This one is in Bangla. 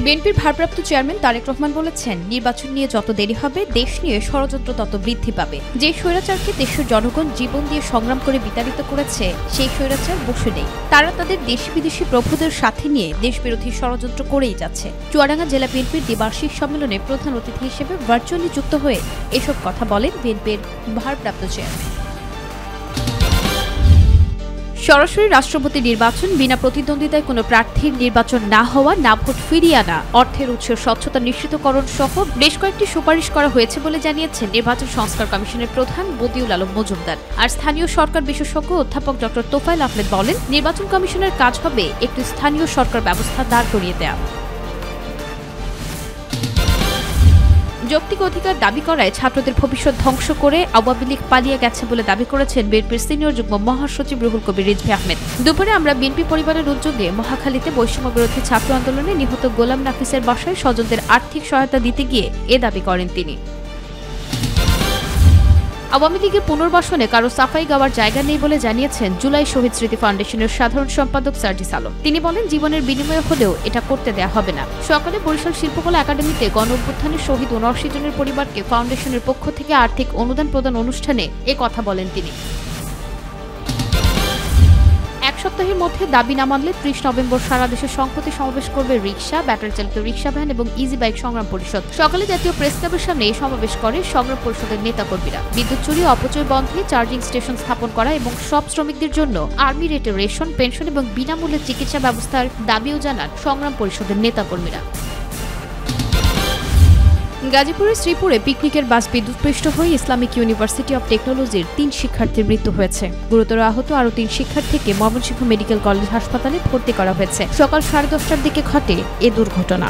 বিএনপির ভারপ্রাপ্ত চেয়ারম্যান তারেক রহমান বলেছেন, নির্বাচন নিয়ে যত দেরি হবে দেশ নিয়ে ষড়যন্ত্র তত বৃদ্ধি পাবে। যে স্বৈরাচারকে দেশের জনগণ জীবন দিয়ে সংগ্রাম করে বিতাড়িত করেছে সেই স্বৈরাচার বসে নেই। তারা তাদের দেশি বিদেশি প্রভুদের সাথে নিয়ে দেশবিরোধী ষড়যন্ত্র করেই যাচ্ছে। চুয়াডাঙ্গা জেলা বিএনপির দ্বিবার্ষিক সম্মেলনে প্রধান অতিথি হিসেবে ভার্চুয়ালি যুক্ত হয়ে এসব কথা বলেন বিএনপির ভারপ্রাপ্ত চেয়ারম্যান। সরাসরি রাষ্ট্রপতি নির্বাচন, বিনা প্রতিদ্বন্দ্বিতায় কোনো প্রার্থীর নির্বাচন না হওয়া, না ভোট ফিরিয়ে আনা, অর্থের উৎসের স্বচ্ছতা নিশ্চিতকরণ সহ বেশ কয়েকটি সুপারিশ করা হয়েছে বলে জানিয়েছেন নির্বাচন সংস্কার কমিশনের প্রধান বদিউল আলম মজুমদার। আর স্থানীয় সরকার বিশেষজ্ঞ অধ্যাপক ডক্টর তোফায়েল আহমেদ বলেন, নির্বাচন কমিশনের কাজ হবে একটি স্থানীয় সরকার ব্যবস্থা দাঁড় করিয়ে দেওয়া। যৌক্তিক অধিকার দাবি করায় ছাত্রদের ভবিষ্যৎ ধ্বংস করে আওয়ামী লীগ পালিয়ে গেছে বলে দাবি করেছেন বিএনপির সিনিয়র যুগ্ম মহাসচিব রুহুল কবির রিজভী আহমেদ। দুপুরে আমরা বিএনপি পরিবারের উদ্যোগে মহাখালীতে বৈষম্য বিরোধী ছাত্র আন্দোলনে নিহত গোলাম নাফিসের বাসায় স্বজনদের আর্থিক সহায়তা দিতে গিয়ে এ দাবি করেন তিনি। আওয়ামী লীগের পুনর্বাসনে কারো সাফাই গাওয়ার জায়গা নেই বলে জানিয়েছেন জুলাই শহীদ স্মৃতি ফাউন্ডেশনের সাধারণ সম্পাদক সার্জিস আলম। তিনি বলেন, জীবনের বিনিময়ে হলেও এটা করতে দেয়া হবে না। সকালে বরিশাল শিল্পকলা একাডেমিতে গণ অভ্যুত্থানের শহীদ ৭৯ জনের পরিবারকে ফাউন্ডেশনের পক্ষ থেকে আর্থিক অনুদান প্রদান অনুষ্ঠানে এ কথা বলেন তিনি। এক সপ্তাহের মধ্যে দাবি না মানলে ৩০ নভেম্বর সারা দেশে সংহতি সমাবেশ করবে রিকশা, ব্যাটারি চালিত রিকশা ভ্যান এবং ইজি বাইক সংগ্রাম পরিষদ। সকালে জাতীয় প্রেস ক্লাবের সামনে এই সমাবেশ করে সংগ্রাম পরিষদের নেতাকর্মীরা। বিদ্যুৎ চুরি, অপচয় বন্ধে চার্জিং স্টেশন স্থাপন করা এবং সব শ্রমিকদের জন্য আর্মি রেটে রেশন, পেনশন এবং বিনামূল্যে চিকিৎসা ব্যবস্থার দাবিও জানান সংগ্রাম পরিষদের নেতাকর্মীরা। গাজীপুরের শ্রীপুরে পিকনিকের বাস বিদ্যুৎপৃষ্ট হয়ে ইসলামিক ইউনিভার্সিটি অব টেকনোলজির ৩ শিক্ষার্থীর মৃত্যু হয়েছে। গুরুতর আহত আরও ৩ শিক্ষার্থীকে ময়মনসিংহ মেডিকেল কলেজ হাসপাতালে ভর্তি করা হয়েছে। সকাল 10:30টার দিকে ঘটে এ দুর্ঘটনা।